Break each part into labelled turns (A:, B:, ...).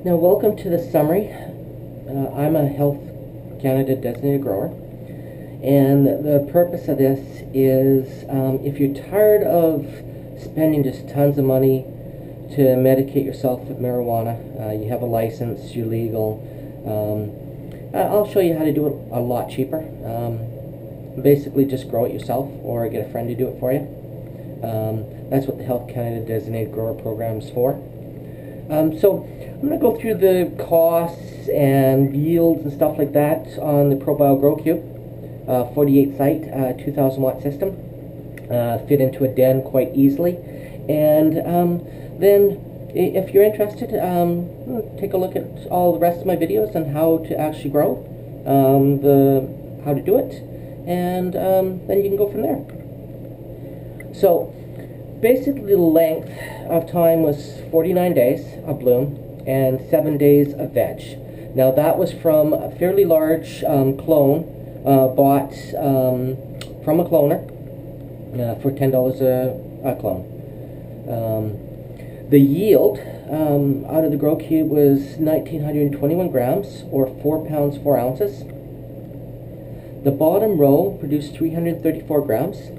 A: Now, welcome to the summary. I'm a Health Canada designated grower, and the purpose of this is if you're tired of spending just tons of money to medicate yourself with marijuana, you have a license, you're legal, I'll show you how to do it a lot cheaper. Basically just grow it yourself or get a friend to do it for you. That's what the Health Canada designated grower program is for. So I'm going to go through the costs and yields and stuff like that on the Probio Grow Cube, 48 site, 2000 watt system, fit into a den quite easily. And then if you're interested, take a look at all the rest of my videos on how to actually grow, how to do it, and then you can go from there. So basically the length of time was 49 days of bloom and 7 days of veg. Now that was from a fairly large clone bought from a cloner for $10 a clone. The yield out of the Grow Cube was 1,921 grams, or 4 pounds 4 ounces. The bottom row produced 334 grams.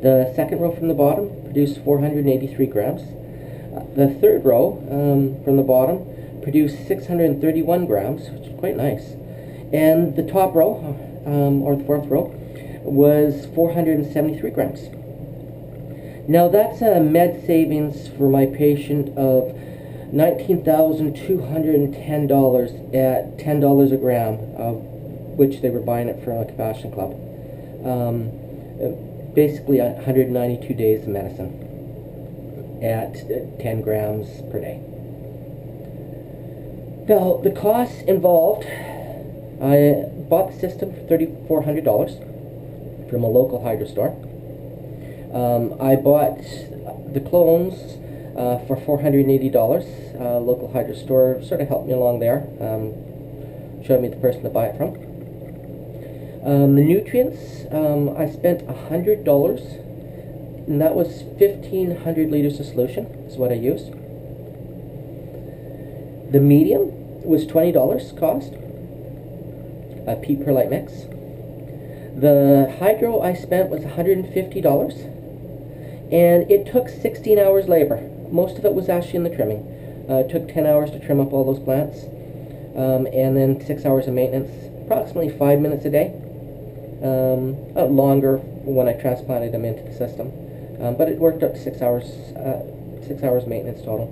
A: The second row from the bottom produced 483 grams. The third row from the bottom produced 631 grams, which is quite nice. And the top row, or the fourth row, was 473 grams. Now that's a med savings for my patient of $19,210 at $10 a gram, of which they were buying it from a compassion club. Basically 192 days of medicine at 10 grams per day. Now, the costs involved, I bought the system for $3,400 from a local hydro store. I bought the clones for $480. Local hydro store sort of helped me along there, showed me the person to buy it from. The nutrients, I spent $100, and that was 1,500 liters of solution is what I used. The medium was $20 cost, a peat perlite mix. The hydro I spent was $150, and it took 16 hours labor. Most of it was actually in the trimming. It took 10 hours to trim up all those plants, and then 6 hours of maintenance, approximately 5 minutes a day. Longer when I transplanted them into the system, but it worked up to 6 hours maintenance total.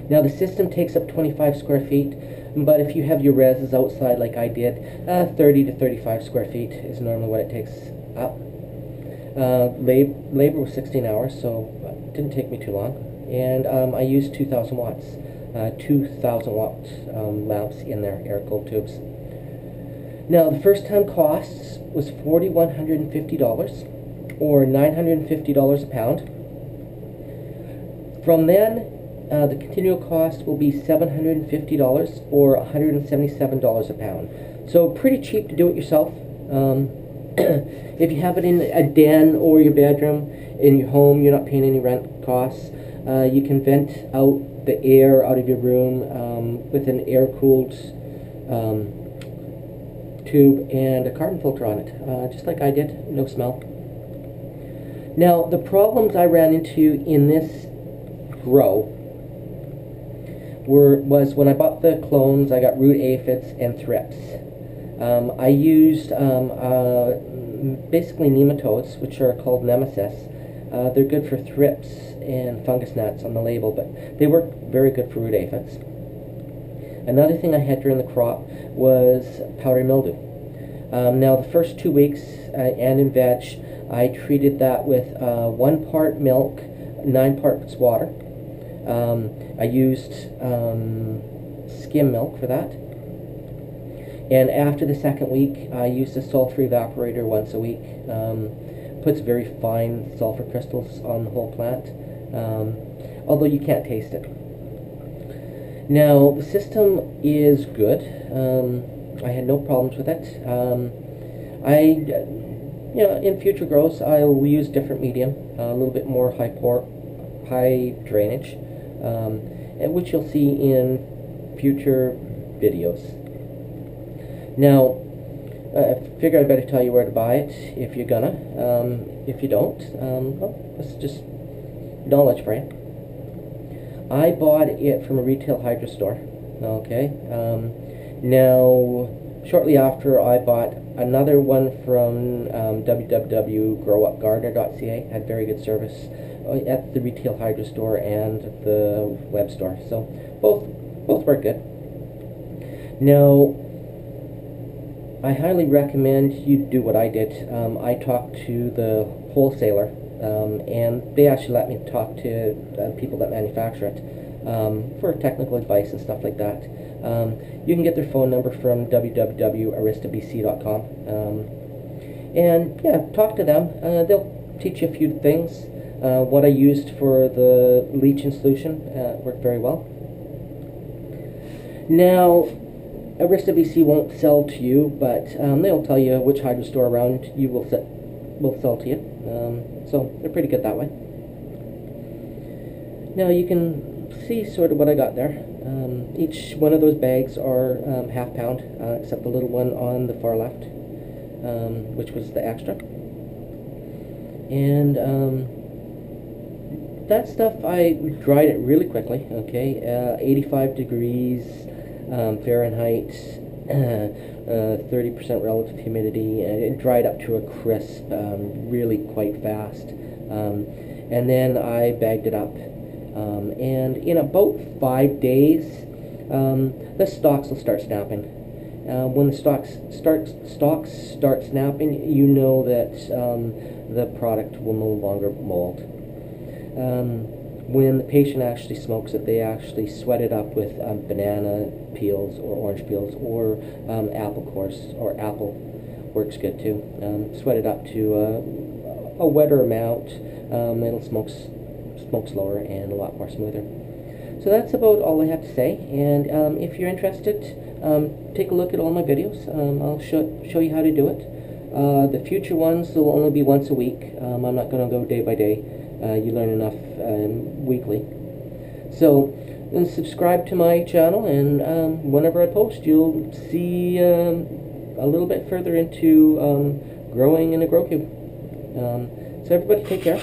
A: Now the system takes up 25 square feet, but if you have your reses outside like I did, 30 to 35 square feet is normally what it takes up. Labor was 16 hours, so it didn't take me too long, and I used 2,000 watts, 2,000 watt lamps in their air-cooled tubes. Now, the first-time costs was $4,150, or $950 a pound. From then, the continual cost will be $750, or $177 a pound. So pretty cheap to do it yourself. If you have it in a den or your bedroom, in your home, you're not paying any rent costs. You can vent out the air out of your room with an air-cooled tube and a carbon filter on it, just like I did, no smell. Now, the problems I ran into in this grow was when I bought the clones, I got root aphids and thrips. I used basically nematodes, which are called nemesis. They're good for thrips and fungus gnats on the label, but they work very good for root aphids. Another thing I had during the crop was powdery mildew. Now the first 2 weeks and in veg, I treated that with 1 part milk, 9 parts water. I used skim milk for that. And after the second week, I used a sulfur evaporator once a week. Puts very fine sulfur crystals on the whole plant, although you can't taste it. Now, the system is good. I had no problems with it. In future grows, I will use different medium, a little bit more high drainage, which you'll see in future videos. Now, I figure I'd better tell you where to buy it if you're gonna. If you don't, well, that's just knowledge for you. I bought it from a retail hydro store. Okay. Now, shortly after, I bought another one from www.growupgardener.ca. Had very good service at the retail hydro store and the web store. So both were good. Now, I highly recommend you do what I did. I talked to the wholesaler, and they actually let me talk to people that manufacture it for technical advice and stuff like that. You can get their phone number from www.aristabc.com, and yeah, talk to them. They'll teach you a few things. What I used for the leaching solution worked very well. Now, Aristabc won't sell to you, but they'll tell you which hydro store around you will sell to you. So they're pretty good that way. Now you can see sort of what I got there. Each one of those bags are half pound, except the little one on the far left, which was the extra. And that stuff, I dried it really quickly. Okay, 85 degrees Fahrenheit, 30% relative humidity, and it dried up to a crisp really quite fast. And then I bagged it up, and in about 5 days the stalks will start snapping. When the stalks start snapping, you know that the product will no longer mold. When the patient actually smokes it, they actually sweat it up with banana peels or orange peels or apple cores, or apple works good too. Sweat it up to a wetter amount. It'll smoke slower and a lot more smoother. So that's about all I have to say. And if you're interested, take a look at all my videos. I'll show you how to do it. The future ones will only be once a week. I'm not going to go day by day. You learn enough weekly. So then subscribe to my channel, and whenever I post, you'll see a little bit further into growing in a grow cube. So everybody take care.